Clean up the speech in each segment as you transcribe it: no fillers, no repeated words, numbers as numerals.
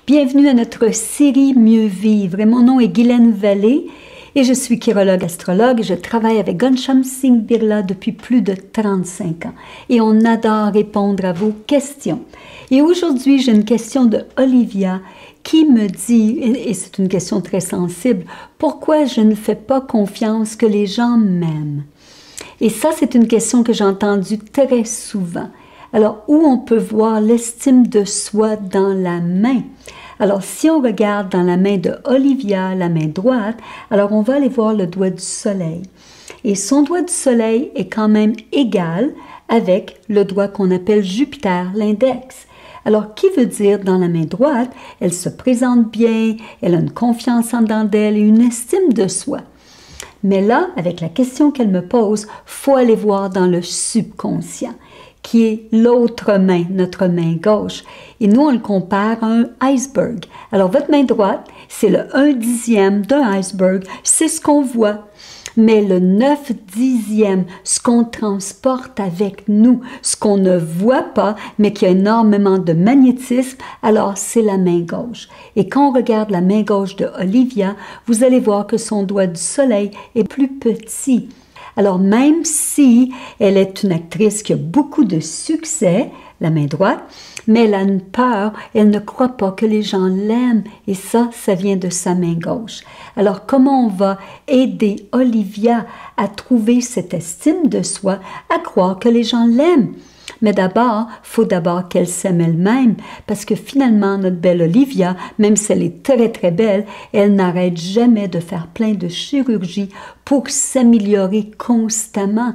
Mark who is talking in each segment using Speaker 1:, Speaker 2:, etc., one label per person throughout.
Speaker 1: Bienvenue à notre série Mieux vivre. Et mon nom est Guylaine Vallée et je suis chirologue astrologue et je travaille avec Ghanshyam Singh Birla depuis plus de 35 ans. Et on adore répondre à vos questions. Et aujourd'hui, j'ai une question de Olivia qui me dit, et c'est une question très sensible, pourquoi je ne fais pas confiance que les gens m'aiment? Et ça, c'est une question que j'ai entendue très souvent. Alors, où on peut voir l'estime de soi dans la main? Alors, si on regarde dans la main de Olivia, la main droite, alors on va aller voir le doigt du soleil. Et son doigt du soleil est quand même égal avec le doigt qu'on appelle Jupiter, l'index. Alors, qui veut dire dans la main droite, elle se présente bien, elle a une confiance en dedans d'elle et une estime de soi. Mais là, avec la question qu'elle me pose, il faut aller voir dans le subconscient, qui est l'autre main, notre main gauche. Et nous, on le compare à un iceberg. Alors, votre main droite, c'est le 1/10 d'un iceberg, c'est ce qu'on voit. Mais le 9/10, ce qu'on transporte avec nous, ce qu'on ne voit pas, mais qui a énormément de magnétisme, alors c'est la main gauche. Et quand on regarde la main gauche de Olivia, vous allez voir que son doigt du soleil est plus petit. Alors, même si elle est une actrice qui a beaucoup de succès, la main droite, mais elle a une peur, elle ne croit pas que les gens l'aiment, et ça vient de sa main gauche. Alors, comment on va aider Olivia à trouver cette estime de soi, à croire que les gens l'aiment? Mais d'abord, il faut d'abord qu'elle s'aime elle-même, parce que finalement, notre belle Olivia, même si elle est très très belle, elle n'arrête jamais de faire plein de chirurgie pour s'améliorer constamment.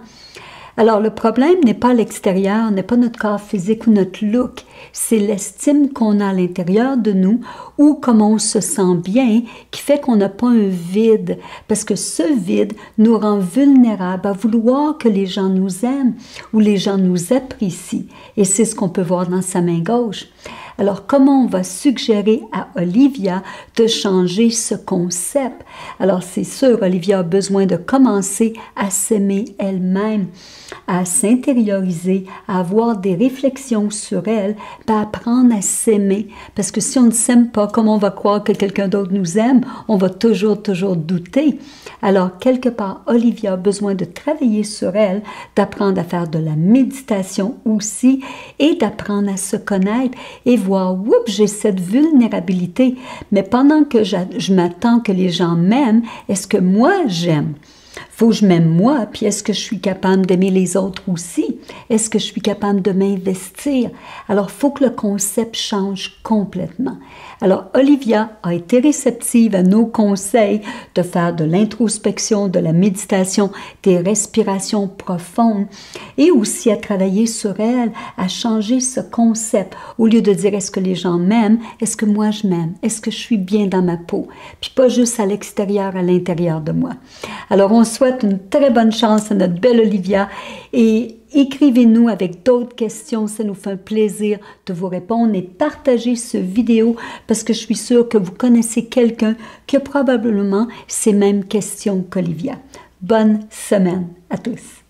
Speaker 1: Alors, le problème n'est pas l'extérieur, n'est pas notre corps physique ou notre look, c'est l'estime qu'on a à l'intérieur de nous ou comment on se sent bien qui fait qu'on n'a pas un vide. Parce que ce vide nous rend vulnérables à vouloir que les gens nous aiment ou les gens nous apprécient. Et c'est ce qu'on peut voir dans sa main gauche. Alors, comment on va suggérer à Olivia de changer ce concept? Alors, c'est sûr, Olivia a besoin de commencer à s'aimer elle-même, à s'intérioriser, à avoir des réflexions sur elle, à apprendre à s'aimer. Parce que si on ne s'aime pas, comment on va croire que quelqu'un d'autre nous aime? On va toujours douter. Alors, quelque part, Olivia a besoin de travailler sur elle, d'apprendre à faire de la méditation aussi et d'apprendre à se connaître et voir, oups, j'ai cette vulnérabilité, mais pendant que je m'attends que les gens m'aiment, est-ce que moi j'aime? Faut que je m'aime moi, puis est-ce que je suis capable d'aimer les autres aussi? Est-ce que je suis capable de m'investir? Alors, il faut que le concept change complètement. Alors, Olivia a été réceptive à nos conseils de faire de l'introspection, de la méditation, des respirations profondes et aussi à travailler sur elle, à changer ce concept. Au lieu de dire est-ce que les gens m'aiment, est-ce que moi je m'aime? Est-ce que je suis bien dans ma peau? Puis pas juste à l'extérieur, à l'intérieur de moi. Alors, on souhaite une très bonne chance à notre belle Olivia et écrivez-nous avec d'autres questions, ça nous fait un plaisir de vous répondre et partagez cette vidéo parce que je suis sûre que vous connaissez quelqu'un qui a probablement ces mêmes questions qu'Olivia. Bonne semaine à tous!